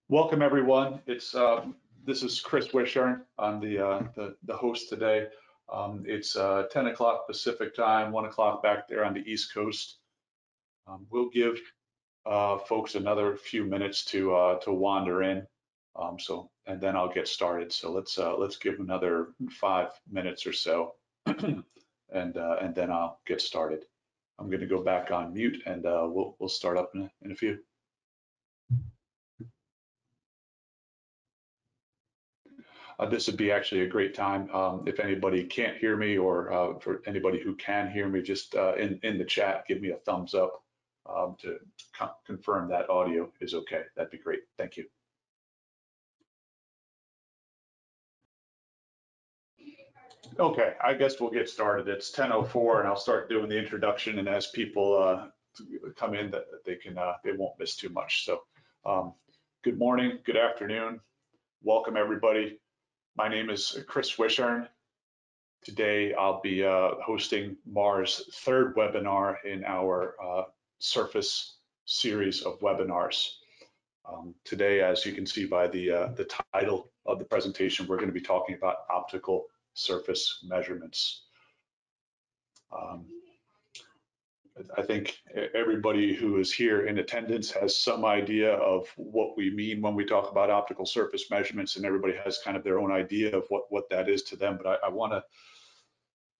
Welcome everyone. This is Chris Wichern. I'm the host today. It's 10 o'clock Pacific time, 1 o'clock back there on the East Coast. We'll give folks another few minutes to wander in. And then I'll get started. So let's give another 5 minutes or so, and then I'll get started. I'm going to go back on mute, and we'll start up in a few. This would be actually a great time if anybody can't hear me, or for anybody who can hear me, just in the chat, give me a thumbs up to confirm that audio is okay. That'd be great. Thank you. Okay, I guess we'll get started. It's 10:04, and I'll start doing the introduction. And as people come in, that they won't miss too much. So, good morning, good afternoon, welcome everybody. My name is Chris Wichern. Today I'll be hosting Mahr's third webinar in our Surface series of webinars. Today, as you can see by the title of the presentation, we're going to be talking about optical surface measurements. I think everybody who is here in attendance has some idea of what we mean when we talk about optical surface measurements, and everybody has kind of their own idea of what that is to them. But I want to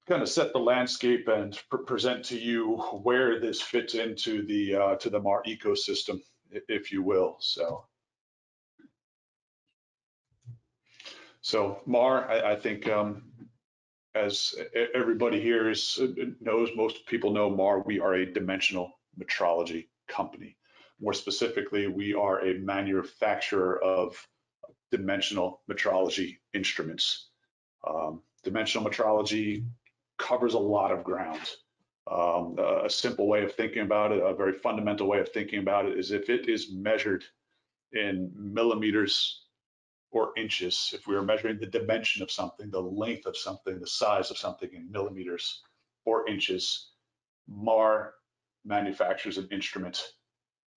kind of set the landscape and present to you where this fits into the Mahr ecosystem, if you will. So Mahr, I think as everybody here knows, most people know Mahr, we are a dimensional metrology company. More specifically, we are a manufacturer of dimensional metrology instruments. Dimensional metrology covers a lot of ground. A simple way of thinking about it, a very fundamental way of thinking about it, is if it is measured in millimeters or inches, if we are measuring the dimension of something, the length of something, the size of something in millimeters or inches, Mahr manufactures an instrument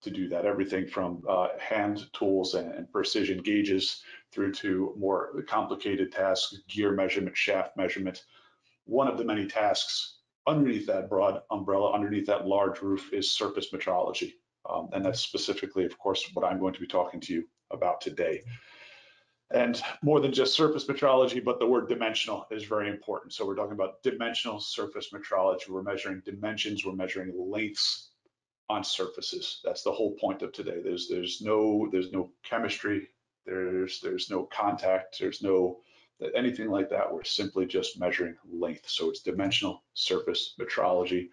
to do that. Everything from hand tools and precision gauges through to more complicated tasks, gear measurement, shaft measurement. One of the many tasks underneath that broad umbrella, underneath that large roof, is surface metrology. And that's specifically, of course, what I'm going to be talking to you about today. And more than just surface metrology, but the word dimensional is very important. So we're talking about dimensional surface metrology. We're measuring dimensions, we're measuring lengths on surfaces. That's the whole point of today. There's no chemistry, there's no contact, there's no anything like that. We're simply just measuring length. So it's dimensional surface metrology.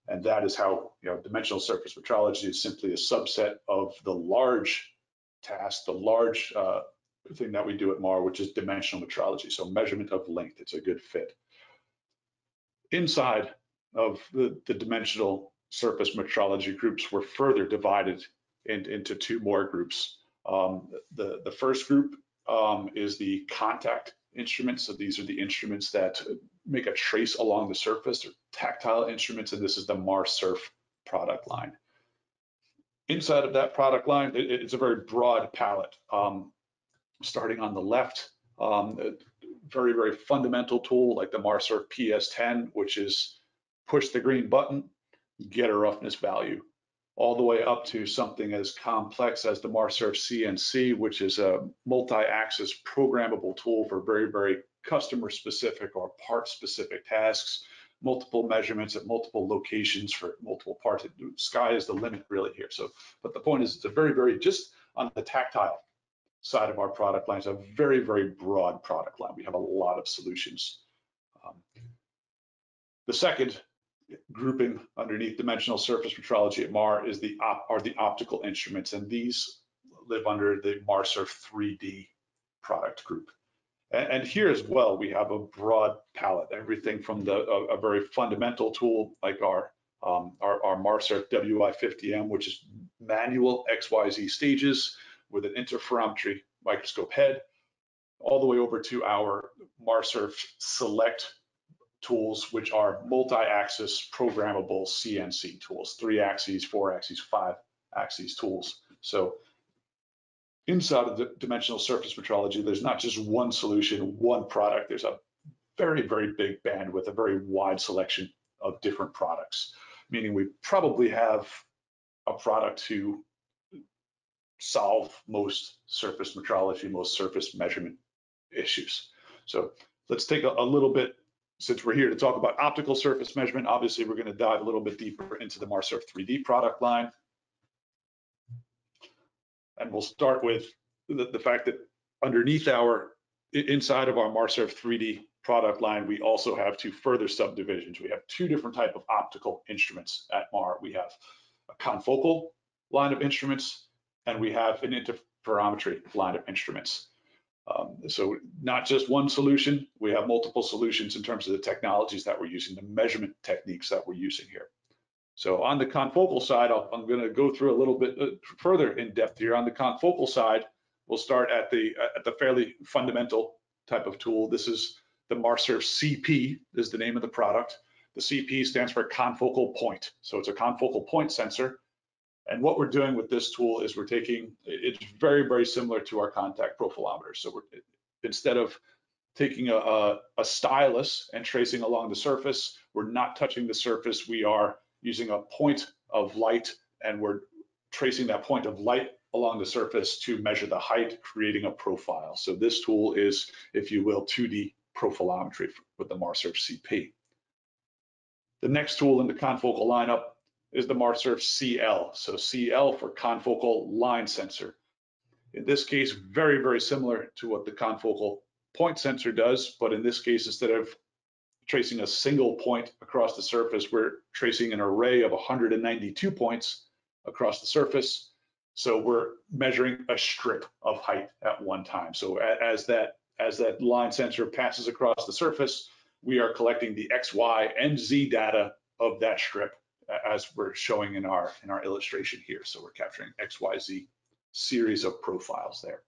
And that is how, dimensional surface metrology is simply a subset of the large task, the large thing that we do at Mahr, which is dimensional metrology. So measurement of length, it's a good fit. Inside of the dimensional surface metrology groups, we're further divided into two more groups. The first group is the contact instruments. So these are the instruments that make a trace along the surface. They're tactile instruments, and this is the MarSurf product line. Inside of that product line, it's a very broad palette. Starting on the left, a very, very fundamental tool like the MarSurf PS10, which is push the green button, get a roughness value, all the way up to something as complex as the MarSurf CNC, which is a multi-axis programmable tool for very, very customer-specific or part-specific tasks, multiple measurements at multiple locations for multiple parts. Sky is the limit really here. So, but the point is, it's a very, very, just on the tactile side of our product line, it's a very, very broad product line. We have a lot of solutions. The second grouping underneath dimensional surface metrology at Mahr is the optical instruments, and these live under the MarSurf 3D product group. And here as well, we have a broad palette, everything from a very fundamental tool like our MarSurf WI50M, which is manual XYZ stages with an interferometry microscope head, all the way over to our MarSurf Select tools, which are multi-axis programmable CNC tools, 3 axes, 4 axes, 5 axes tools. So inside of the dimensional surface metrology, there's not just one solution, one product. There's a very, very big bandwidth, a very wide selection of different products, meaning we probably have a product to solve most surface metrology, most surface measurement issues. So let's take a little bit, since we're here to talk about optical surface measurement, obviously we're going to dive a little bit deeper into the MarSurf 3D product line. And we'll start with the fact that underneath inside of our MarSurf 3D product line, we also have two further subdivisions. We have two different types of optical instruments at Mahr. We have a confocal line of instruments, and we have an interferometry line of instruments. So not just one solution, we have multiple solutions in terms of the technologies that we're using, the measurement techniques that we're using here. So on the confocal side, I'm going to go through a little bit further in depth here. On the confocal side, we'll start at the fairly fundamental type of tool. This is the MarSurf CP, is the name of the product. The CP stands for confocal point. So it's a confocal point sensor. And what we're doing with this tool is we're taking, it's very, very similar to our contact profilometer. So instead of taking a stylus and tracing along the surface, we're not touching the surface. We are using a point of light, and we're tracing that point of light along the surface to measure the height, creating a profile. So this tool is, if you will, 2D profilometry with the MarSurf CP. The next tool in the confocal lineup is the MarSurf CL. So CL for confocal line sensor. In this case, very, very similar to what the confocal point sensor does, but in this case, instead of tracing a single point across the surface, we're tracing an array of 192 points across the surface. So we're measuring a strip of height at one time. So as that line sensor passes across the surface, we are collecting the X, Y, and Z data of that strip, as we're showing in our illustration here. So we're capturing X, Y, Z series of profiles there.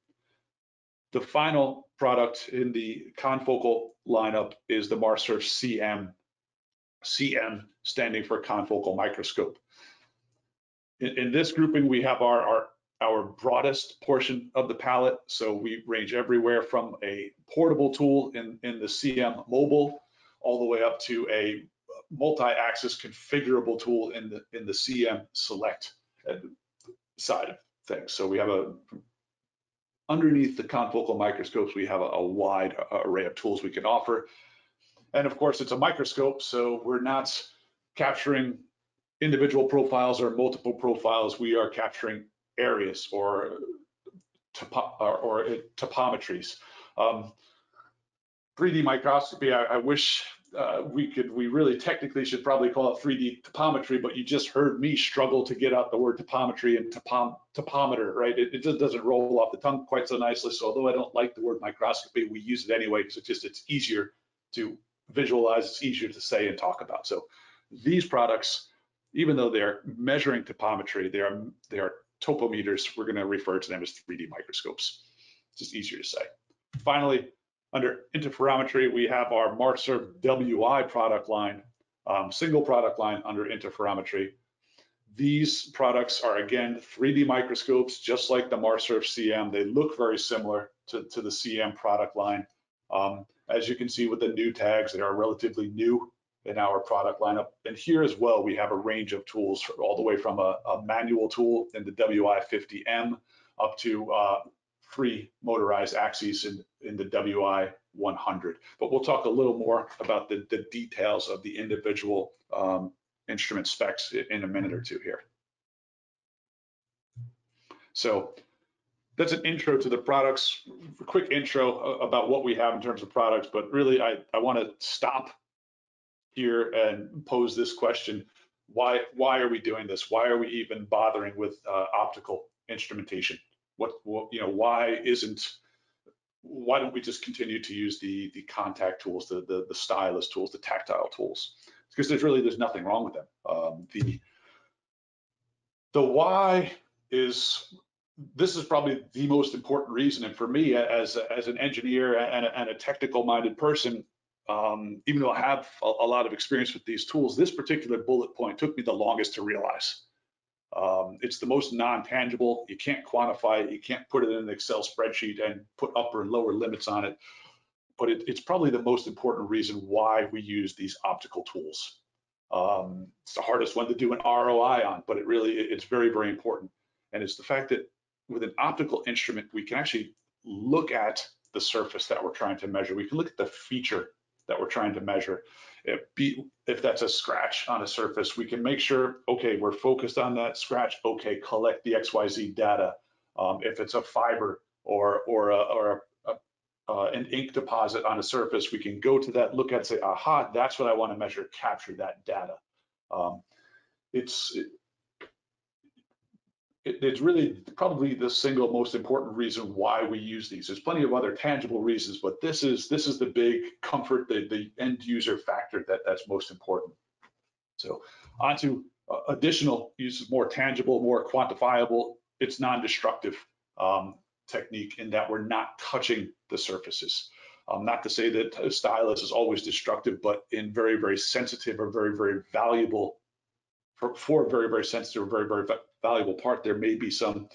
The final product in the confocal lineup is the MarSurf CM. CM standing for confocal microscope. In this grouping, we have our broadest portion of the palette. So we range everywhere from a portable tool in the CM mobile, all the way up to a multi-axis configurable tool in the CM select side of things. So we have underneath the confocal microscopes, we have a wide array of tools we can offer. And of course, it's a microscope, so we're not capturing individual profiles or multiple profiles. We are capturing areas or topometries. 3D microscopy, I wish we really technically should probably call it 3D topometry, but you just heard me struggle to get out the word topometry and topometer, right? It just doesn't roll off the tongue quite so nicely. So although I don't like the word microscopy, we use it anyway because it's easier to visualize, it's easier to say and talk about. So these products, even though they're measuring topometry, they are topometers. We're going to refer to them as 3D microscopes. It's just easier to say. Finally, under interferometry, we have our MarSurf WI product line, single product line under interferometry. These products are, again, 3D microscopes, just like the MarSurf CM. They look very similar to the CM product line. As you can see with the new tags, they are relatively new in our product lineup. And here as well, we have a range of tools all the way from a manual tool in the WI-50M up to 3 motorized axes in the WI-100. But we'll talk a little more about the details of the individual instrument specs in a minute or two here. So that's an intro to the products, a quick intro about what we have in terms of products, but really I want to stop here and pose this question. Why are we doing this? Why are we even bothering with optical instrumentation? Why don't we just continue to use the contact tools, the stylus tools, the tactile tools? Because there's nothing wrong with them. The why is, this is probably the most important reason, and for me as an engineer and a technical minded person, even though I have a lot of experience with these tools, this particular bullet point took me the longest to realize. It's the most non-tangible. You can't quantify it. You can't put it in an Excel spreadsheet and put upper and lower limits on it. But it's probably the most important reason why we use these optical tools. It's the hardest one to do an ROI on, but it's very, very important. And it's the fact that with an optical instrument, we can actually look at the surface that we're trying to measure. We can look at the feature that we're trying to measure. If that's a scratch on a surface, we can make sure, okay, we're focused on that scratch. Okay, collect the XYZ data. If it's a fiber or an ink deposit on a surface, we can go to that, look at it, say, aha, that's what I want to measure, capture that data. It's really probably the single most important reason why we use these. There's plenty of other tangible reasons, but this is the big comfort, the end user factor that's most important. So onto additional uses, more tangible, more quantifiable. It's non-destructive technique in that we're not touching the surfaces. Not to say that a stylus is always destructive, but in very, very sensitive or very, very valuable, for a very, very sensitive or very, very valuable part, there may be some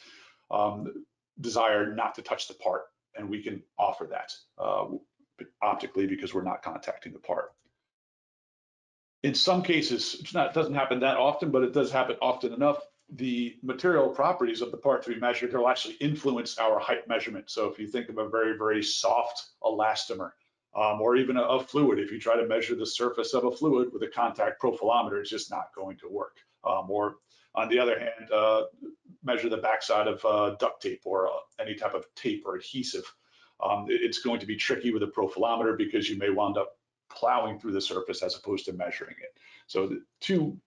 desire not to touch the part, and we can offer that optically because we're not contacting the part. In some cases, it doesn't happen that often, but it does happen often enough. The material properties of the parts we measured will actually influence our height measurement. So if you think of a very, very soft elastomer, or even a fluid, if you try to measure the surface of a fluid with a contact profilometer, it's just not going to work. Or on the other hand, measure the backside of duct tape or any type of tape or adhesive. It's going to be tricky with a profilometer because you may wind up plowing through the surface as opposed to measuring it. So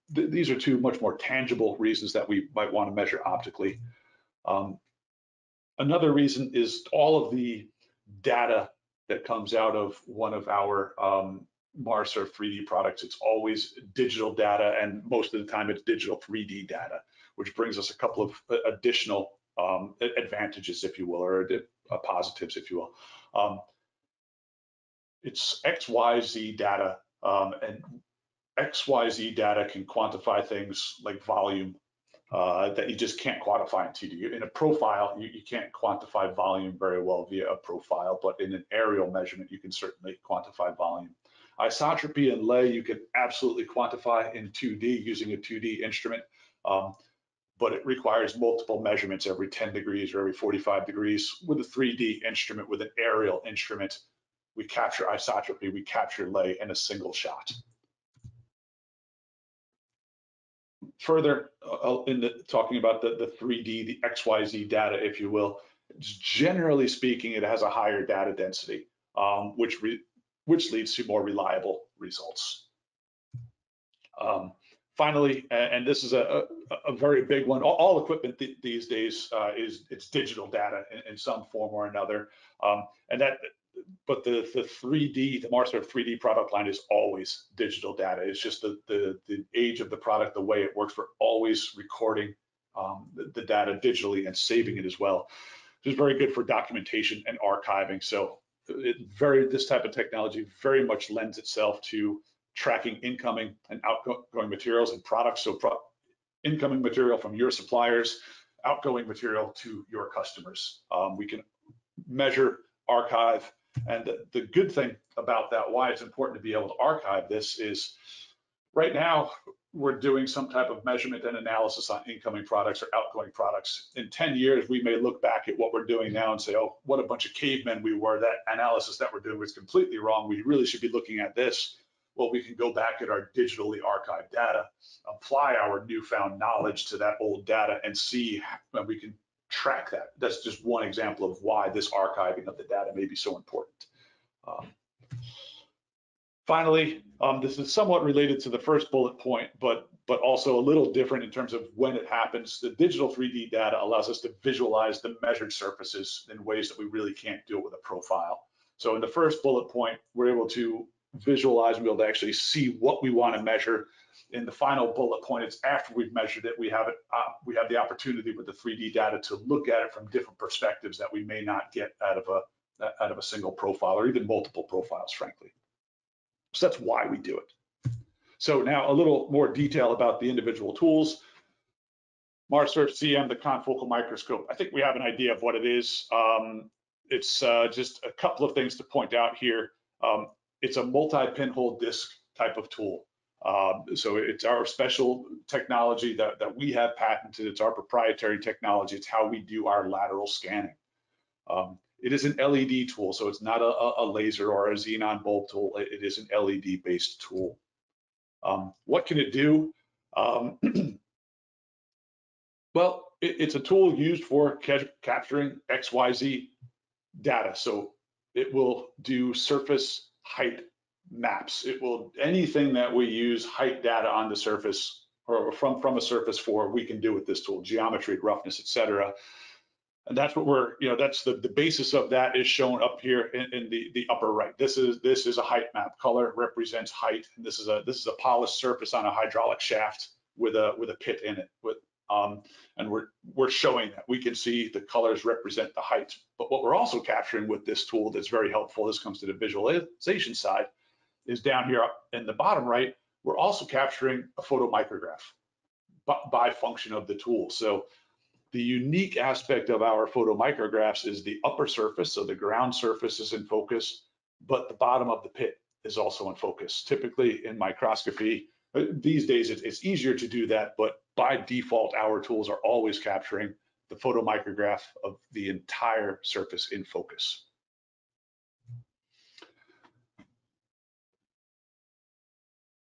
these are two much more tangible reasons that we might want to measure optically. Another reason is all of the data that comes out of one of our MarSurf 3D products. It's always digital data, and most of the time it's digital 3D data, which brings us a couple of additional advantages, if you will, or positives, if you will. It's XYZ data, and XYZ data can quantify things like volume that you just can't quantify in 2D. In a profile, you can't quantify volume very well via a profile, but in an aerial measurement, you can certainly quantify volume. Isotropy and lay, you can absolutely quantify in 2D using a 2D instrument, but it requires multiple measurements every 10 degrees or every 45 degrees. With a 3D instrument, with an aerial instrument, we capture isotropy, we capture lay in a single shot. Further, talking about the 3D, the XYZ data, if you will, generally speaking, it has a higher data density, which leads to more reliable results. Finally, and this is a very big one, all equipment these days it's digital data in some form or another, but the 3D, the MarSurf 3D product line is always digital data. It's just the age of the product, the way it works. We're always recording the data digitally and saving it as well, which is very good for documentation and archiving. So this type of technology very much lends itself to tracking incoming and outgoing materials and products. So incoming material from your suppliers, outgoing material to your customers. We can measure, archive, and the good thing about that, why it's important to be able to archive this, is right now we're doing some type of measurement and analysis on incoming products or outgoing products. In 10 years, we may look back at what we're doing now and say, oh, what a bunch of cavemen we were. That analysis that we're doing was completely wrong. We really should be looking at this. Well, we can go back at our digitally archived data, apply our newfound knowledge to that old data, and see when we can track that. That's just one example of why this archiving of the data may be so important. Finally, this is somewhat related to the first bullet point, but also a little different in terms of when it happens. The digital 3D data allows us to visualize the measured surfaces in ways that we really can't do it with a profile. So in the first bullet point, we're able to visualize and be able to actually see what we want to measure. In the final bullet point, it's after we've measured it, we have the opportunity with the 3D data to look at it from different perspectives that we may not get out of a single profile or even multiple profiles, frankly. So that's why we do it. So now a little more detail about the individual tools. MarSurf CM, the confocal microscope. I think we have an idea of what it is. It's just a couple of things to point out here. It's a multi-pinhole disc type of tool. So it's our special technology that we have patented. It's our proprietary technology. It's how we do our lateral scanning. It is an LED tool, so it's not a laser or a xenon bulb tool. It is an LED-based tool. What can it do? Well, it's a tool used for capturing XYZ data. So it will do surface height maps. It will, anything that we use height data on the surface or from a surface for, we can do with this tool, geometry, roughness, etc. And that's what we're, that's the basis of that is shown up here in the upper right. This is a height map. Color represents height, and this is a polished surface on a hydraulic shaft with a pit in it. And we're showing that we can see the colors represent the height. But what we're also capturing with this tool that's very helpful, this comes to the visualization side, is down here in the bottom right, we're also capturing a photomicrograph by function of the tool. So the unique aspect of our photomicrographs is the upper surface, so the ground surface is in focus, but the bottom of the pit is also in focus. Typically in microscopy, these days it's easier to do that, but by default, our tools are always capturing the photomicrograph of the entire surface in focus.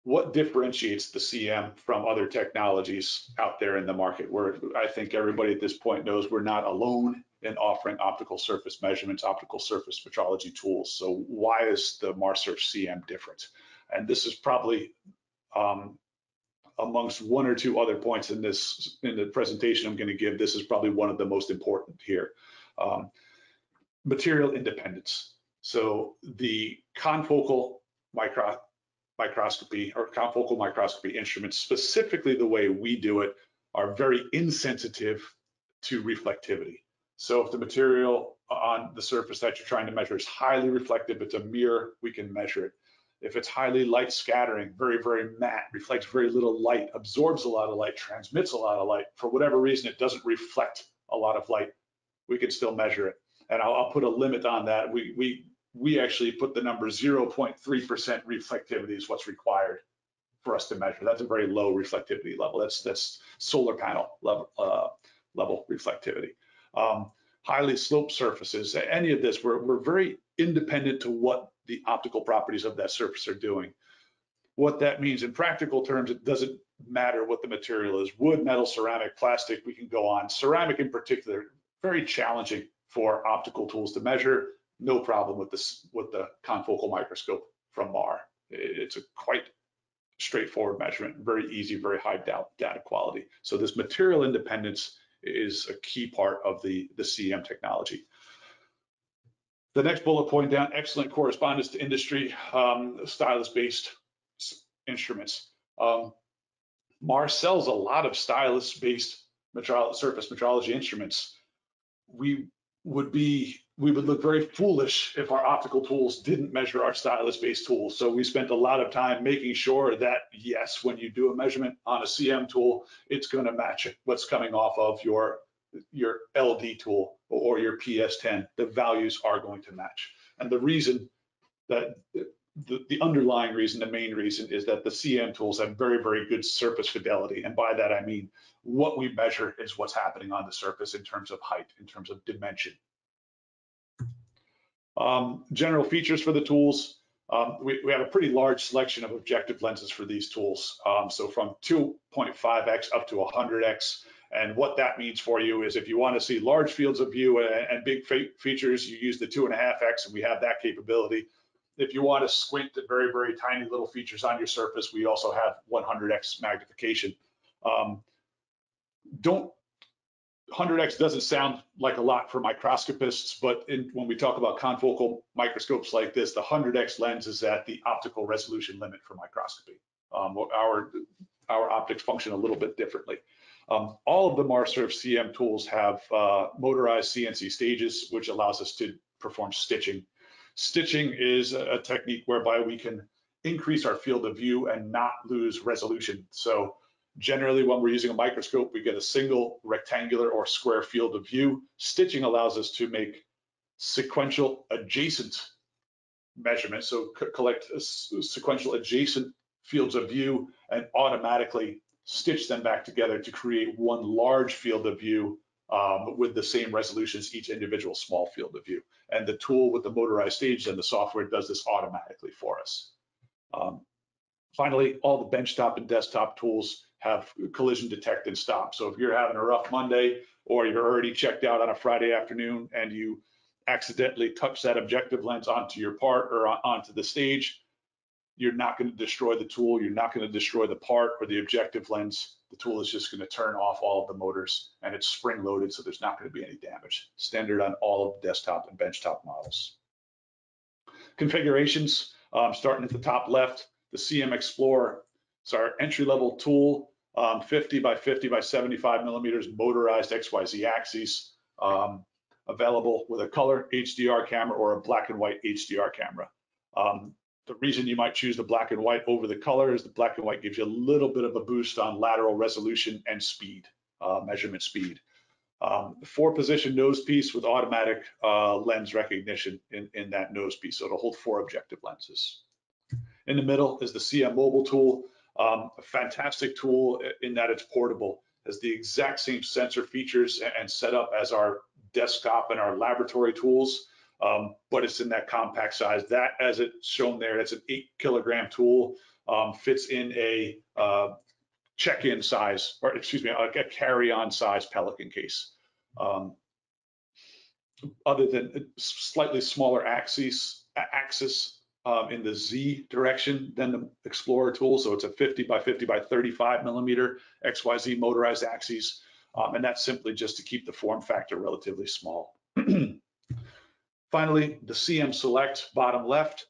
What differentiates the CM from other technologies out there in the market? Where I think everybody at this point knows we're not alone in offering optical surface measurements, optical surface metrology tools. So why is the MarSurf CM different? And this is probably amongst one or two other points in the presentation I'm going to give, this is probably one of the most important here. Material independence. So the confocal microscopy or confocal microscopy instruments, specifically the way we do it, are very insensitive to reflectivity. So if the material on the surface that you're trying to measure is highly reflective, it's a mirror, we can measure it. If it's highly light scattering, very, very matte, reflects very little light, absorbs a lot of light, transmits a lot of light, for whatever reason, it doesn't reflect a lot of light, we can still measure it. And I'll put a limit on that. We actually put the number 0.3% reflectivity is what's required for us to measure. That's a very low reflectivity level. That's solar panel level reflectivity. Highly sloped surfaces, any of this, we're very independent to what the optical properties of that surface are doing. What that means in practical terms, it doesn't matter what the material is. Wood, metal, ceramic, plastic, we can go on. Ceramic in particular, very challenging for optical tools to measure. No problem with the confocal microscope from Mahr. It's a quite straightforward measurement, very easy, very high data quality. So this material independence is a key part of the CM technology. The next bullet point down, excellent correspondence to industry, stylus-based instruments. Mahr sells a lot of stylus-based surface metrology instruments. We would look very foolish if our optical tools didn't measure our stylus-based tools. So we spent a lot of time making sure that, yes, when you do a measurement on a CM tool, it's going to match what's coming off of your LD tool or your PS10. The values are going to match. And the reason that the underlying reason, the main reason, is that the CM tools have very, very good surface fidelity. And by that, I mean what we measure is what's happening on the surface in terms of height, in terms of dimension. General features for the tools. We have a pretty large selection of objective lenses for these tools. So from 2.5x up to 100x. And what that means for you is if you want to see large fields of view and big features, you use the 2.5x, and we have that capability. If you want to squint at very, very tiny little features on your surface, we also have 100x magnification. 100x doesn't sound like a lot for microscopists, but when we talk about confocal microscopes like this, the 100x lens is at the optical resolution limit for microscopy. Our optics function a little bit differently. All of the MarSurf CM tools have motorized CNC stages, which allows us to perform stitching. Stitching is a technique whereby we can increase our field of view and not lose resolution. So Generally, when we're using a microscope, we get a single rectangular or square field of view. Stitching allows us to make sequential adjacent measurements, so collect sequential adjacent fields of view and automatically stitch them back together to create one large field of view with the same resolution as each individual small field of view. And the tool with the motorized stage and the software does this automatically for us. Finally, all the benchtop and desktop tools have collision detect and stop. So if you're having a rough Monday or you're already checked out on a Friday afternoon and you accidentally touch that objective lens onto your part or onto the stage, you're not going to destroy the tool, you're not going to destroy the part or the objective lens. The tool is just going to turn off all of the motors, and it's spring loaded, so there's not going to be any damage. Standard on all of the desktop and benchtop models. Configurations, starting at the top left, the CM Explorer. It's our entry-level tool, 50 by 50 by 75 millimeters motorized XYZ axes, available with a color HDR camera or a black and white HDR camera. The reason you might choose the black and white over the color is the black and white gives you a little bit of a boost on lateral resolution and speed, measurement speed. 4-position nose piece with automatic lens recognition in that nose piece, so it'll hold 4 objective lenses. In the middle is the CM mobile tool, a fantastic tool in that it's portable. It has the exact same sensor features and setup as our desktop and our laboratory tools, but it's in that compact size. That, as it's shown there, that's an 8-kilogram tool, fits in a check-in size, or excuse me, a carry-on size Pelican case. Other than slightly smaller axis in the Z direction than the Explorer tool, so it's a 50 by 50 by 35 millimeter XYZ motorized axis, and that's simply just to keep the form factor relatively small. Finally, the CM Select, bottom left.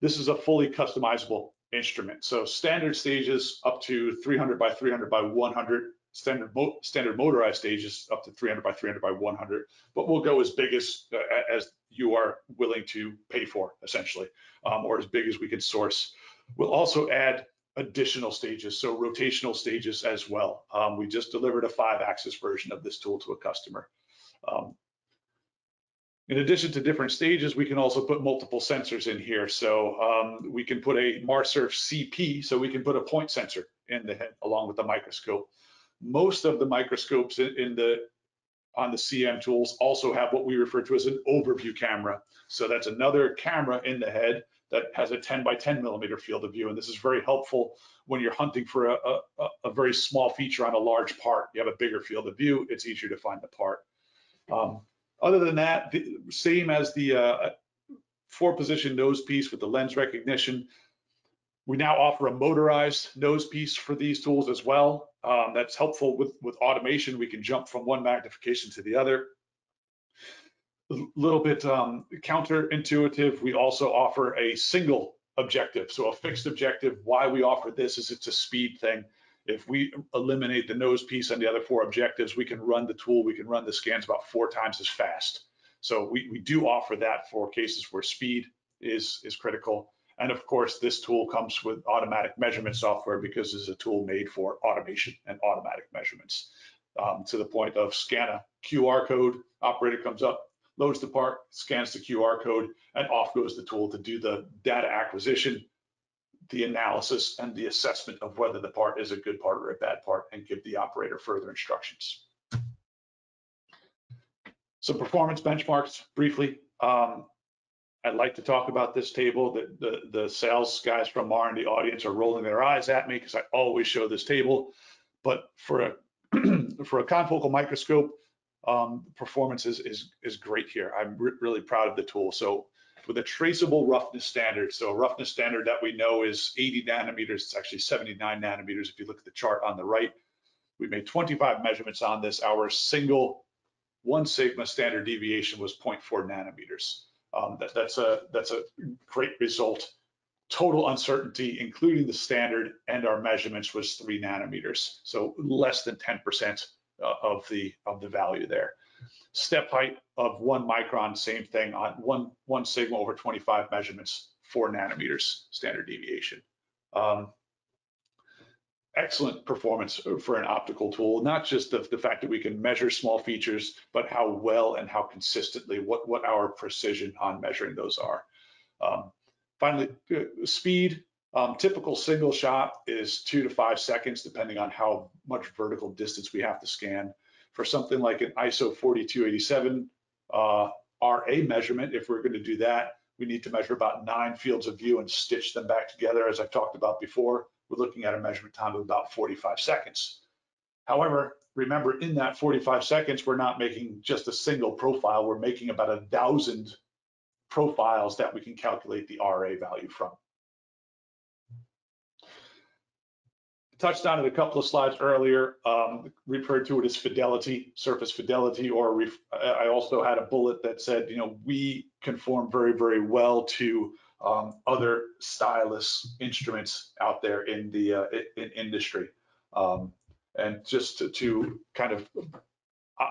This is a fully customizable instrument. So standard stages up to 300 by 300 by 100, standard motorized stages up to 300 by 300 by 100, but we'll go as big as you are willing to pay for, essentially, or as big as we can source. We'll also add additional stages, so rotational stages as well. We just delivered a 5-axis version of this tool to a customer. In addition to different stages, we can also put multiple sensors in here. So we can put a MarSurf CP, so we can put a point sensor in the head along with the microscope. Most of the microscopes on the CM tools also have what we refer to as an overview camera. So that's another camera in the head that has a 10 by 10 millimeter field of view. And this is very helpful when you're hunting for a very small feature on a large part. You have a bigger field of view, it's easier to find the part. Other than that, same as the 4-position nose piece with the lens recognition, we now offer a motorized nose piece for these tools as well. That's helpful with automation. We can jump from one magnification to the other. A little bit counterintuitive, we also offer a single objective, so a fixed objective. Why we offer this is it's a speed thing. If we eliminate the nose piece and the other 4 objectives, we can run the tool, we can run the scans about 4 times as fast. So we do offer that for cases where speed is critical. And of course, this tool comes with automatic measurement software because it's a tool made for automation and automatic measurements. To the point of scan a QR code, operator comes up, loads the part, scans the QR code, and off goes the tool to do the data acquisition, the analysis, and the assessment of whether the part is a good part or a bad part, and give the operator further instructions. Some performance benchmarks briefly. I'd like to talk about this table. The sales guys from Mahr in the audience are rolling their eyes at me because I always show this table. But for a confocal microscope, performance is great here. I'm really proud of the tool. So with a traceable roughness standard, so a roughness standard that we know is 80 nanometers, it's actually 79 nanometers if you look at the chart on the right. We made 25 measurements on this. Our single 1 sigma standard deviation was 0.4 nanometers. That's a great result. Total uncertainty, including the standard and our measurements, was 3 nanometers, so less than 10% of the value there. Step height of 1 micron, same thing on one sigma over 25 measurements, 4 nanometers standard deviation. excellent performance for an optical tool, not just the fact that we can measure small features, but how well and how consistently, what our precision on measuring those are. Finally, speed. Typical single shot is 2 to 5 seconds, depending on how much vertical distance we have to scan. For something like an ISO 4287 RA measurement, if we're going to do that, we need to measure about 9 fields of view and stitch them back together. As I've talked about before, we're looking at a measurement time of about 45 seconds. However, remember, in that 45 seconds, we're not making just a single profile. We're making about 1,000 profiles that we can calculate the RA value from. Touched on it a couple of slides earlier, referred to it as fidelity, surface fidelity, or I also had a bullet that said, you know, we conform very, very well to other stylus instruments out there in the in industry. And just to kind of,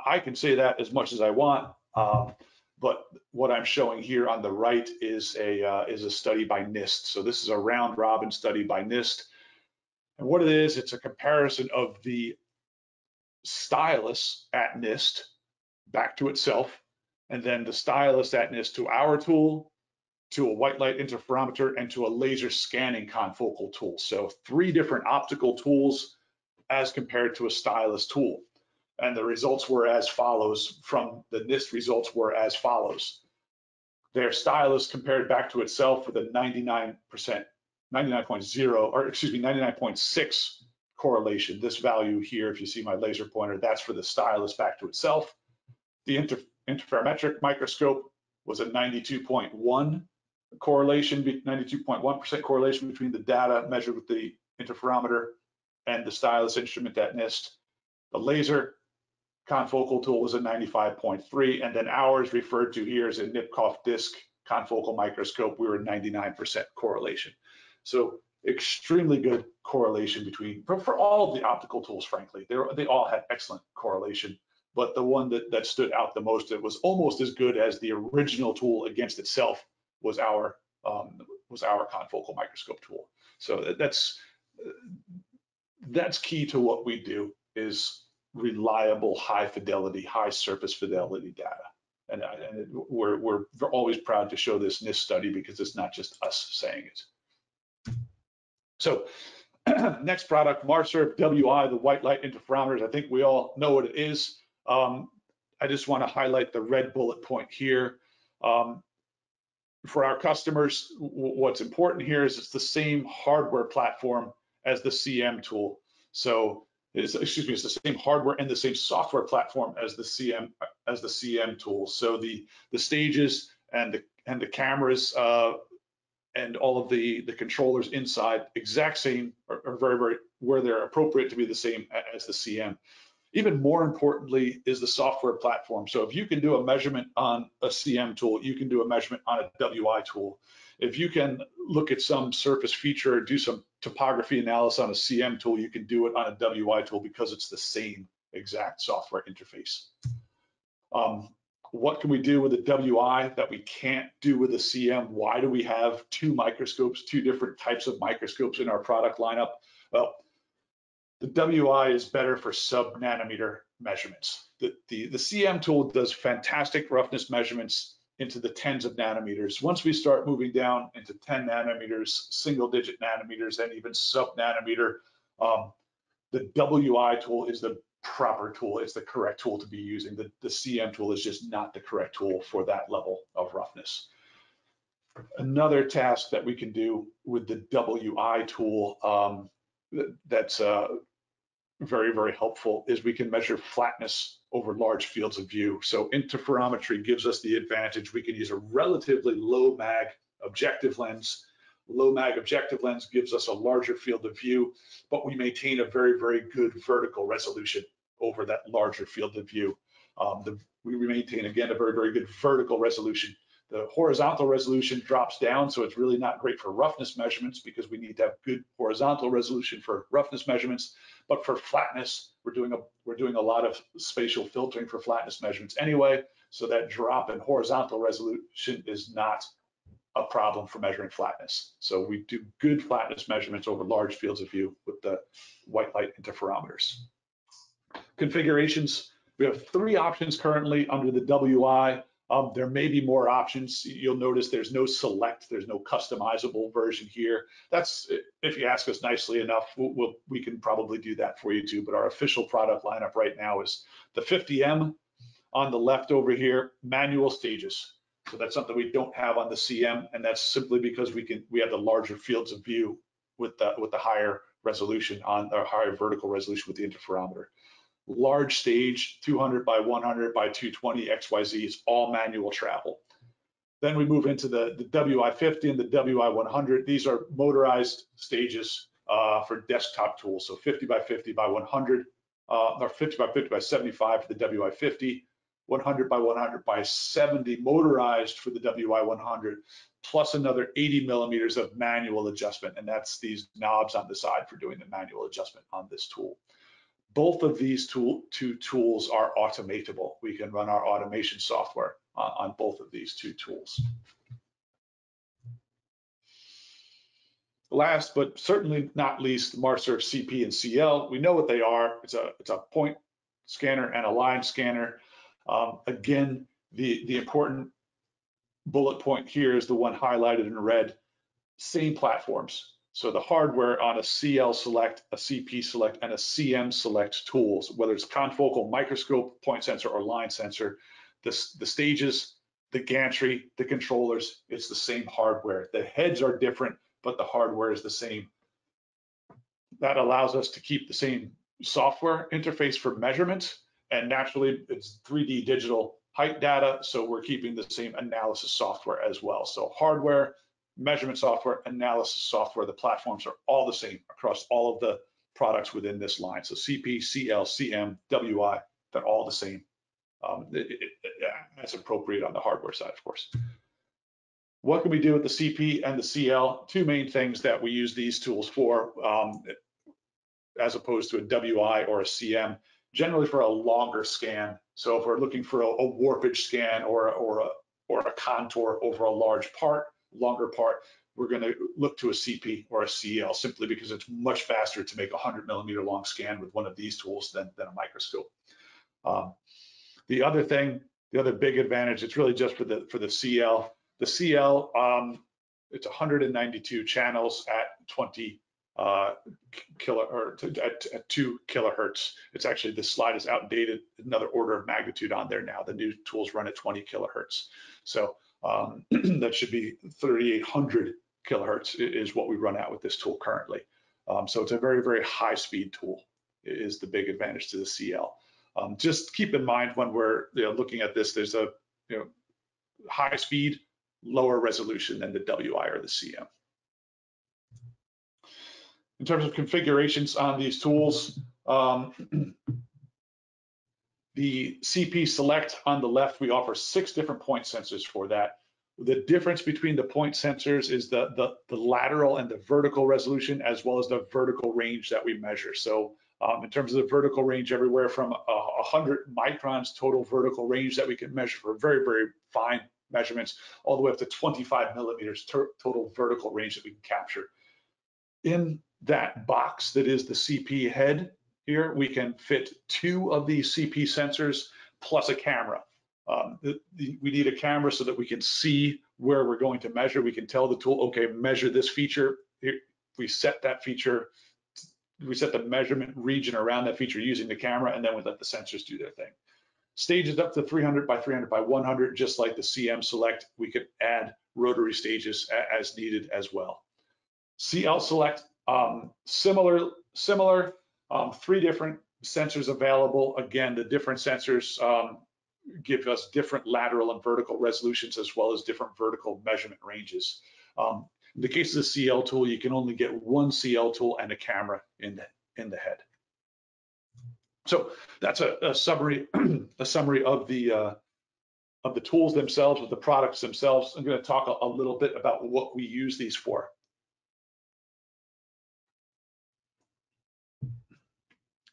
I can say that as much as I want, but what I'm showing here on the right is a study by NIST. So this is a round robin study by NIST. And what it is, it's a comparison of the stylus at NIST back to itself, and then the stylus at NIST to our tool, to a white light interferometer, and to a laser scanning confocal tool. So 3 different optical tools as compared to a stylus tool. And the results were as follows. From the NIST results were as follows. Their stylus compared back to itself with a 99.6 correlation. This value here, if you see my laser pointer, that's for the stylus back to itself. The interferometric microscope was a 92.1 correlation, 92.1% correlation between the data measured with the interferometer and the stylus instrument at NIST. The laser confocal tool was a 95.3, and then ours, referred to here as a Nipkoff disc confocal microscope, we were 99% correlation. So extremely good correlation between, for all of the optical tools, frankly. They all had excellent correlation, but the one that stood out the most, it was almost as good as the original tool against itself, was our confocal microscope tool. So that's key to what we do, is reliable, high fidelity, high surface fidelity data. And we're always proud to show this NIST study, because it's not just us saying it. So next product, MarSurf WI, the white light interferometers. I think we all know what it is. I just want to highlight the red bullet point here. For our customers, what's important here is it's the same hardware platform as the CM tool. So it's the same hardware and the same software platform as the CM tool. So the stages and the cameras and all of the controllers inside, exact same, are very, very, where they're appropriate to be the same as the CM. Even more importantly is the software platform. So if you can do a measurement on a CM tool, you can do a measurement on a WI tool. If you can look at some surface feature or do some topography analysis on a CM tool, you can do it on a WI tool, because it's the same exact software interface. What can we do with the WI that we can't do with the CM? Why do we have 2 microscopes, 2 different types of microscopes in our product lineup? Well, the WI is better for sub-nanometer measurements. The CM tool does fantastic roughness measurements into the tens of nanometers. Once we start moving down into 10 nanometers, single-digit nanometers, and even sub-nanometer, the WI tool is the proper tool. It's the correct tool to be using. The CM tool is just not the correct tool for that level of roughness. Another task that we can do with the WI tool that's very, very helpful is we can measure flatness over large fields of view. So interferometry gives us the advantage. We can use a relatively low mag objective lens. Low mag objective lens gives us a larger field of view, but we maintain a very, very good vertical resolution over that larger field of view. We maintain, again, a very, very good vertical resolution. The horizontal resolution drops down, so it's really not great for roughness measurements, because we need to have good horizontal resolution for roughness measurements. But for flatness, we're doing a lot of spatial filtering for flatness measurements anyway, so that drop in horizontal resolution is not a problem for measuring flatness. So we do good flatness measurements over large fields of view with the white light interferometers. Configurations, we have 3 options currently under the WI. There may be more options. You'll notice there's no select, there's no customizable version here. That's, if you ask us nicely enough, we can probably do that for you too, but our official product lineup right now is the 50M on the left over here, manual stages. So that's something we don't have on the CM, and that's simply because we have the larger fields of view with the higher resolution on our higher vertical resolution with the interferometer. Large stage, 200 by 100 by 220 XYZ is all manual travel. Then we move into the WI50 and the WI100. These are motorized stages for desktop tools. So 50 by 50 by 100, or 50 by 50 by 75 for the WI50, 100 by 100 by 70 motorized for the WI100, plus another 80 millimeters of manual adjustment. And that's these knobs on the side for doing the manual adjustment on this tool. Both of these two tools are automatable. We can run our automation software on both of these 2 tools. Last, but certainly not least, MarSurf CP and CL. We know what they are. It's a point scanner and a line scanner. Again, the important bullet point here is the one highlighted in red. Same platforms. So the hardware on a CL select, a CP select, and a CM select tools, whether it's confocal, microscope, point sensor, or line sensor, the stages, the gantry, the controllers, it's the same hardware. The heads are different, but the hardware is the same. That allows us to keep the same software interface for measurements, and naturally it's 3D digital height data, so we're keeping the same analysis software as well. So hardware, measurement software, analysis software, the platforms are all the same across all of the products within this line. So CP, CL, CM, WI, they're all the same. That's appropriate on the hardware side, of course. What can we do with the CP and the CL? 2 main things that we use these tools for, as opposed to a WI or a CM, generally for a longer scan. So if we're looking for a warpage scan or a contour over a large part, longer part, we're going to look to a CP or a CL simply because it's much faster to make a 100 millimeter long scan with one of these tools than a microscope. The other thing, the other big advantage, it's really just for the CL. The CL, it's 192 channels at 20 at 2 kilohertz. It's actually, this slide is outdated, another order of magnitude on there now. The new tools run at 20 kilohertz. So that should be 3,800 kilohertz is what we run out with this tool currently. So it's a very, very high speed tool is the big advantage to the CL. Just keep in mind when we're looking at this, there's a high speed, lower resolution than the WI or the CM. In terms of configurations on these tools, the CP Select on the left, we offer 6 different point sensors for that. The difference between the point sensors is the lateral and the vertical resolution, as well as the vertical range that we measure. So in terms of the vertical range, everywhere from 100 microns total vertical range that we can measure for very, very fine measurements, all the way up to 25 millimeters total vertical range that we can capture. In that box that is the CP head here, we can fit 2 of these CP sensors plus a camera. We need a camera so that we can see where we're going to measure. We can tell the tool, okay, measure this feature. We set that feature, we set the measurement region around that feature using the camera, and then we let the sensors do their thing. Stages up to 300 by 300 by 100, just like the CM Select, we could add rotary stages as needed as well. CL Select, similar, 3 different sensors available. Again, the different sensors give us different lateral and vertical resolutions, as well as different vertical measurement ranges. In the case of the CL tool, you can only get 1 CL tool and a camera in the head. So that's a summary, a summary of the tools themselves, of the products themselves. I'm going to talk a little bit about what we use these for.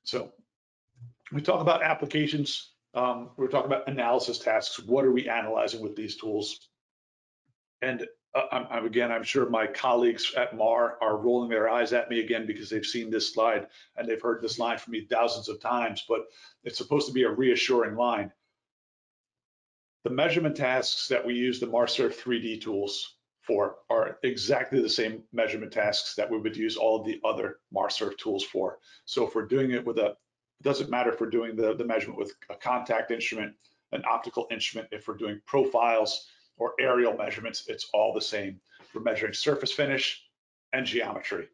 So we talk about applications. We're talking about analysis tasks. What are we analyzing with these tools? And I'm sure my colleagues at Mahr are rolling their eyes at me again because they've seen this slide and they've heard this line from me thousands of times, but it's supposed to be a reassuring line. The measurement tasks that we use the MarSurf 3D tools for are exactly the same measurement tasks that we would use all of the other MarSurf tools for. So if we're doing it with it doesn't matter if we're doing the measurement with a contact instrument, an optical instrument, if we're doing profiles or aerial measurements, it's all the same. We're measuring surface finish and geometry.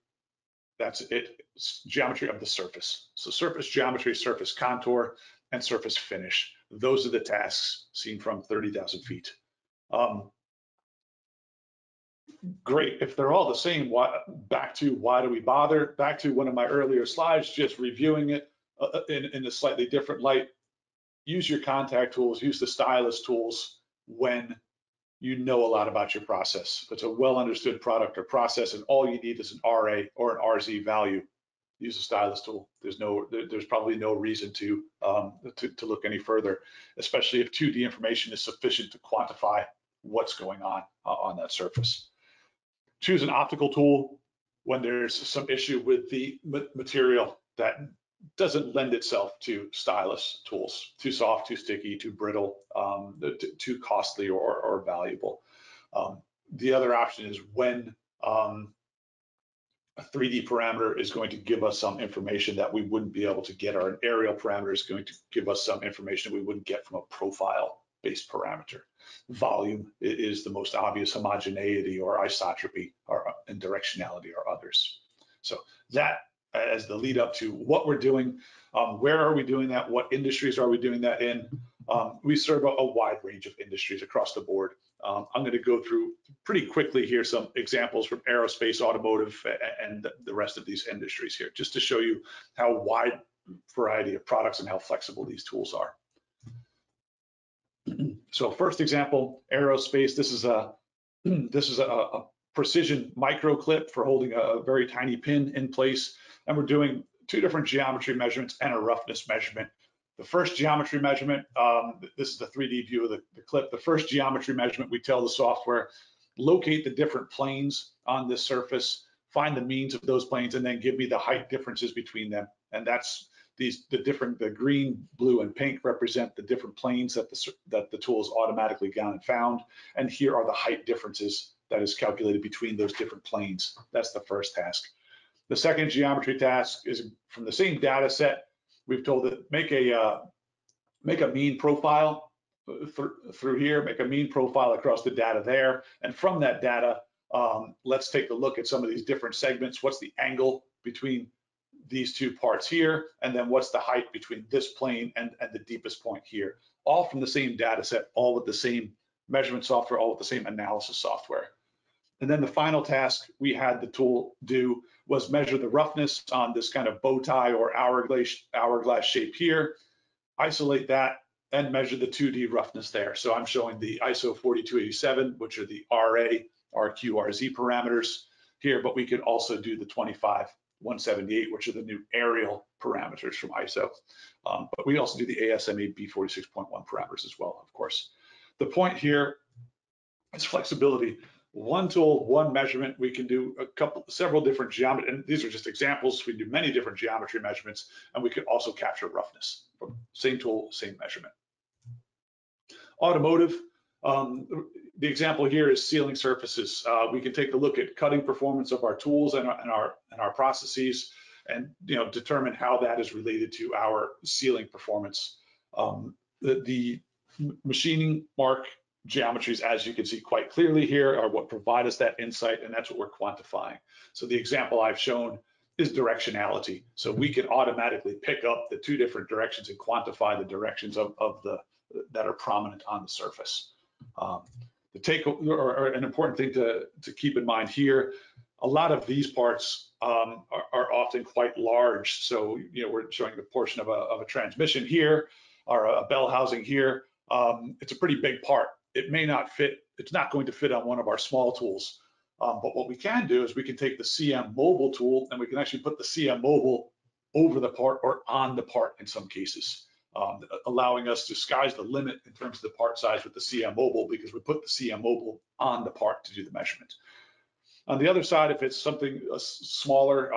That's it, it's geometry of the surface. So surface geometry, surface contour, and surface finish. Those are the tasks seen from 30,000 feet. Great, if they're all the same, back to why do we bother? Back to one of my earlier slides, just reviewing it in a slightly different light. Use your contact tools, use the stylus tools when you know a lot about your process. If it's a well understood product or process and all you need is an RA or an RZ value, use a stylus tool. There's probably no reason to look any further, especially if 2D information is sufficient to quantify what's going on that surface. Choose an optical tool when there's some issue with the material that doesn't lend itself to stylus tools, too soft, too sticky, too brittle, too costly or valuable. The other option is when a 3D parameter is going to give us some information that we wouldn't be able to get, or an aerial parameter is going to give us some information we wouldn't get from a profile-based parameter. Volume is the most obvious, homogeneity or isotropy and directionality are others. So that as the lead up to what we're doing, where are we doing that, what industries are we doing that in? We serve a wide range of industries across the board. I'm going to go through pretty quickly here some examples from aerospace, automotive, and the rest of these industries here, just to show you how wide variety of products and how flexible these tools are. So first example, aerospace. This is a precision micro clip for holding a very tiny pin in place, and we're doing two different geometry measurements and a roughness measurement. The first geometry measurement, this is the 3D view of the clip. The first geometry measurement, we tell the software, locate the different planes on this surface, find the means of those planes, and then give me the height differences between them. And that's the green, blue, and pink represent the different planes that the tool has automatically gone and found. And here are the height differences that is calculated between those different planes. That's the first task. The second geometry task is from the same data set. We've told it make a mean profile through here, make a mean profile across the data there, and from that data, let's take a look at some of these different segments. What's the angle between these two parts here, and then what's the height between this plane and the deepest point here? All from the same data set, all with the same measurement software, all with the same analysis software. And then the final task we had the tool do was measure the roughness on this kind of bow tie or hourglass shape here, isolate that, and measure the 2D roughness there. So I'm showing the ISO 4287, which are the RA, RQ, RZ parameters here, but we could also do the 25178, which are the new aerial parameters from ISO. But we also do the ASME B46.1 parameters as well, of course. The point here is flexibility. One tool, one measurement, we can do several different geometry, and these are just examples. We do many different geometry measurements, and we could also capture roughness from same tool, same measurement. Automotive, the example here is sealing surfaces. We can take a look at cutting performance of our tools and our processes, and determine how that is related to our sealing performance. The machining mark geometries, as you can see quite clearly here, are what provide us that insight, and that's what we're quantifying. So the example I've shown is directionality. So we can automatically pick up the two different directions and quantify the directions that are prominent on the surface. An important thing to keep in mind here, a lot of these parts are often quite large. So we're showing the portion of a transmission here, or a bell housing here. It's a pretty big part. It may not fit, it's not going to fit on one of our small tools. But what we can do is we can take the CM mobile tool and we can actually put the CM mobile over the part or on the part in some cases. allowing us to sky's the limit in terms of the part size with the CM Mobile, because we put the CM Mobile on the part to do the measurement. On the other side, if it's something smaller,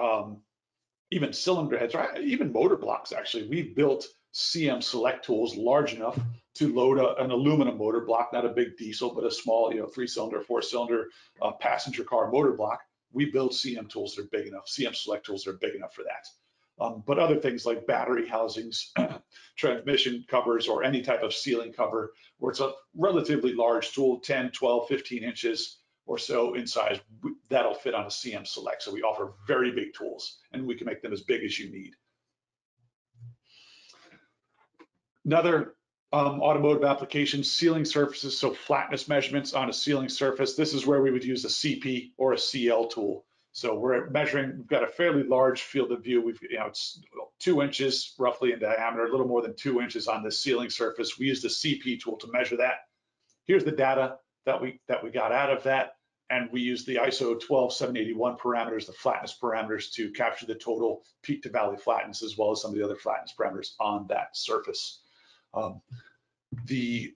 even cylinder heads, or even motor blocks, actually, we've built CM Select tools large enough to load an aluminum motor block, not a big diesel, but a small, 3-cylinder, 4-cylinder passenger car motor block. We build CM tools that are big enough, CM Select tools that are big enough for that. But other things like battery housings, transmission covers, or any type of sealing cover, where it's a relatively large tool, 10, 12, 15 inches or so in size, that'll fit on a CM Select. So we offer very big tools, and we can make them as big as you need. Another automotive application, sealing surfaces, so flatness measurements on a sealing surface. This is where we would use a CP or a CL tool. So we're measuring, we've got a fairly large field of view. It's 2 inches roughly in diameter, a little more than 2 inches on this sealing surface. We use the CP tool to measure that. Here's the data that we got out of that. And we use the ISO 12781 parameters, the flatness parameters, to capture the total peak to valley flatness, as well as some of the other flatness parameters on that surface. The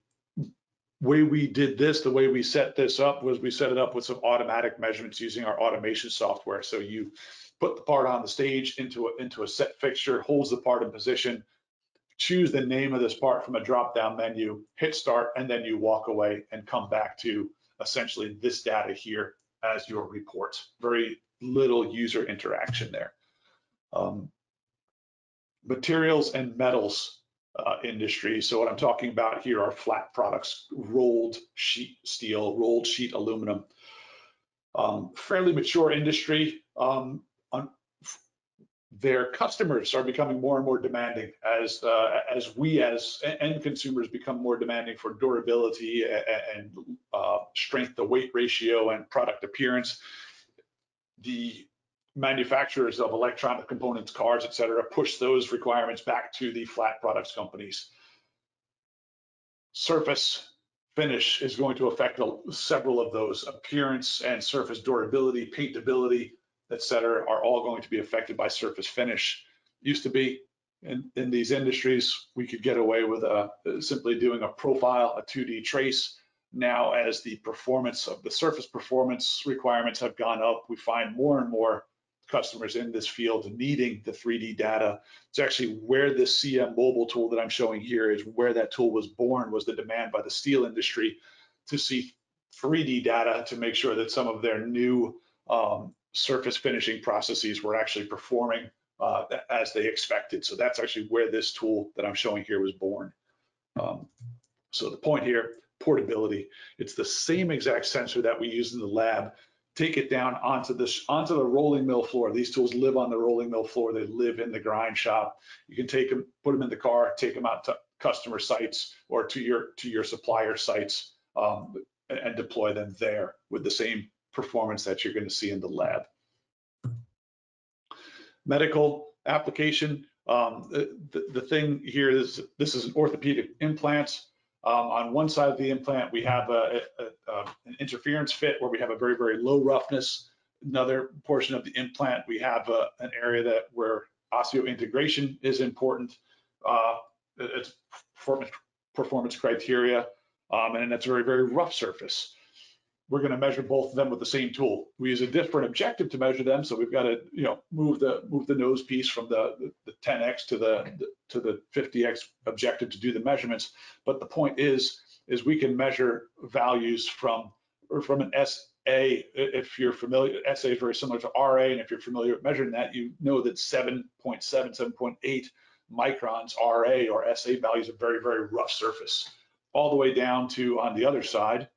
way we did this, the way we set this up, was we set it up with some automatic measurements using our automation software. So you put the part on the stage into a set fixture, holds the part in position, choose the name of this part from a drop-down menu, hit start, and then you walk away and come back to essentially this data here as your report. Very little user interaction there. Materials and metals industry. So what I'm talking about here are flat products, rolled sheet steel, rolled sheet aluminum. Fairly mature industry. Their customers are becoming more and more demanding as we as end consumers become more demanding for durability and strength to weight ratio and product appearance. The manufacturers of electronic components, cars, et cetera, push those requirements back to the flat products companies. Surface finish is going to affect several of those. Appearance and surface durability, paintability, et cetera, are all going to be affected by surface finish. Used to be in these industries, we could get away with simply doing a profile, a 2D trace. Now, as the performance of the surface performance requirements have gone up, we find more and more customers in this field needing the 3D data. It's actually where this CM mobile tool that I'm showing here is where that tool was born, was the demand by the steel industry to see 3D data to make sure that some of their new surface finishing processes were actually performing as they expected. So that's actually where this tool that I'm showing here was born. So the point here, portability. It's the same exact sensor that we use in the lab. Take it down onto the rolling mill floor. These tools live on the rolling mill floor. They live in the grind shop. You can take them, put them in the car, take them out to customer sites or to your supplier sites and deploy them there with the same performance that you're going to see in the lab. Medical application. The thing here is this is an orthopedic implant. On one side of the implant, we have an interference fit where we have a very, very low roughness. Another portion of the implant, we have an area where osseointegration is important. It's performance criteria, and that's a very, very rough surface. We're going to measure both of them with the same tool. We use a different objective to measure them, so we've got to move the nose piece from the 10x to the 50x objective to do the measurements. But the point is we can measure values from an SA. If you're familiar, SA is very similar to RA, and if you're familiar with measuring that, you know that 7.7, 7.8 microns RA or SA values are very, very rough surface, all the way down to on the other side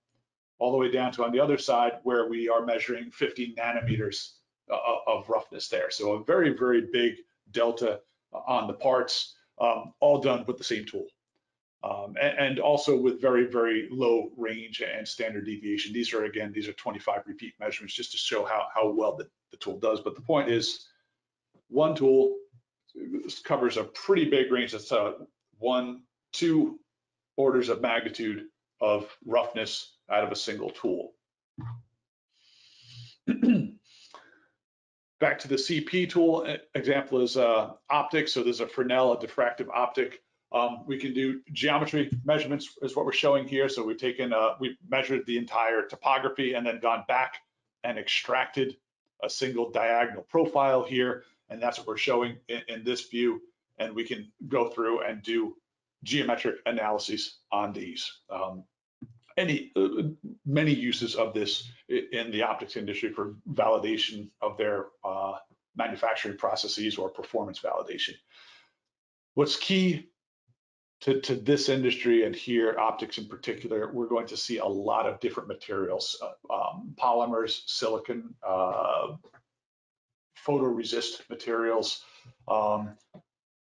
where we are measuring 50 nanometers of roughness there. So a very, very big delta on the parts, all done with the same tool. And also with very, very low range and standard deviation. These are 25 repeat measurements just to show how well the tool does. But the point is, one tool covers a pretty big range. That's 1-2 orders of magnitude of roughness out of a single tool. Back to the CP tool example is optics. So there's a Fresnel, a diffractive optic. We can do geometry measurements is what we're showing here. So we've taken, we've measured the entire topography and then gone back and extracted a single diagonal profile here. And that's what we're showing in this view. And we can go through and do geometric analyses on these. Many uses of this in the optics industry for validation of their manufacturing processes or performance validation. What's key to this industry, and here optics in particular, we're going to see a lot of different materials, polymers, silicon, photoresist materials.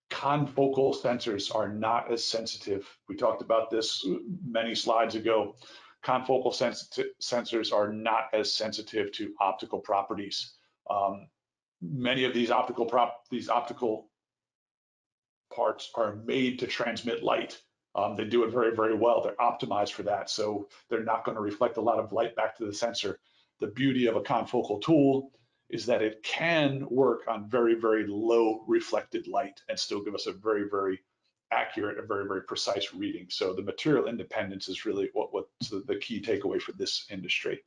Confocal sensors are not as sensitive. We talked about this many slides ago. Confocal sensors are not as sensitive to optical properties. Many of these optical parts are made to transmit light. They do it very, very well. They're optimized for that, so they're not going to reflect a lot of light back to the sensor. The beauty of a confocal tool is that it can work on very, very low reflected light and still give us a very, very accurate and very, very precise reading. So the material independence is really what's the key takeaway for this industry.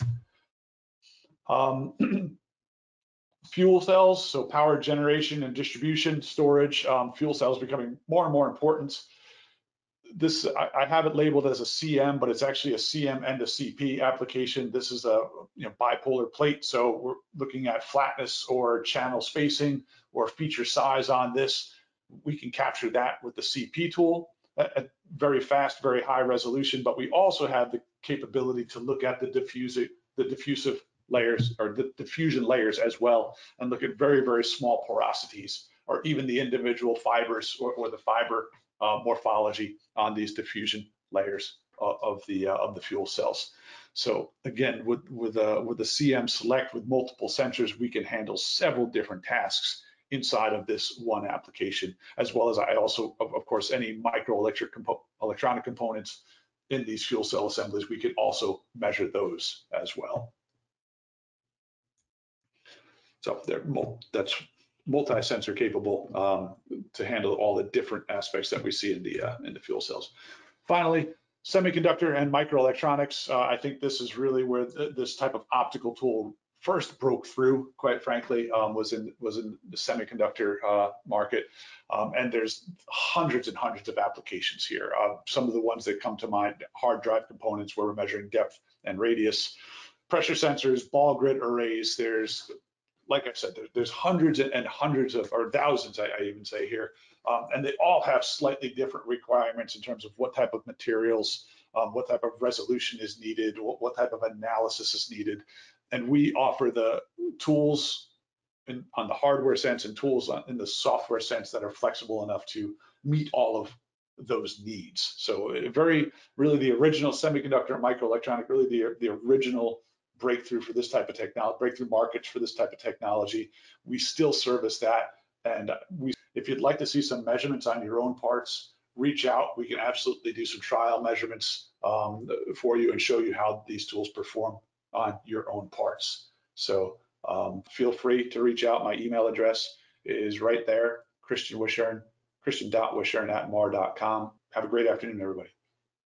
Fuel cells, so power generation and distribution, storage, fuel cells becoming more and more important. This, I have it labeled as a CM, but it's actually a CM and a CP application. This is a bipolar plate, so we're looking at flatness or channel spacing or feature size on this. We can capture that with the CP tool at very fast, very high resolution, but we also have the capability to look at the diffusive layers or the diffusion layers as well, and look at very, very small porosities or even the individual fibers or the fiber morphology on these diffusion layers of the fuel cells. So again, with the CM Select with multiple sensors, we can handle several different tasks inside of this one application, as well as I also, of course, any electronic components in these fuel cell assemblies, we can also measure those as well. So that's multi-sensor capable to handle all the different aspects that we see in the fuel cells. Finally, semiconductor and microelectronics. I think this is really where this type of optical tool first broke through, quite frankly, was in the semiconductor market. And there's hundreds and hundreds of applications here. Some of the ones that come to mind: hard drive components where we're measuring depth and radius, pressure sensors, ball grid arrays. There's, like I said, there's hundreds and hundreds of, or thousands, I even say here, and they all have slightly different requirements in terms of what type of materials, what type of resolution is needed, what type of analysis is needed. And we offer the tools on the hardware sense and tools in the software sense that are flexible enough to meet all of those needs. So really the original semiconductor and microelectronic, really the original breakthrough for this type of technology, breakthrough markets for this type of technology. We still service that. And if you'd like to see some measurements on your own parts, reach out. We can absolutely do some trial measurements for you and show you how these tools perform on your own parts. So feel free to reach out. My email address is right there, Christian.Wichern, christian.wichern@mar.com. Have a great afternoon, everybody.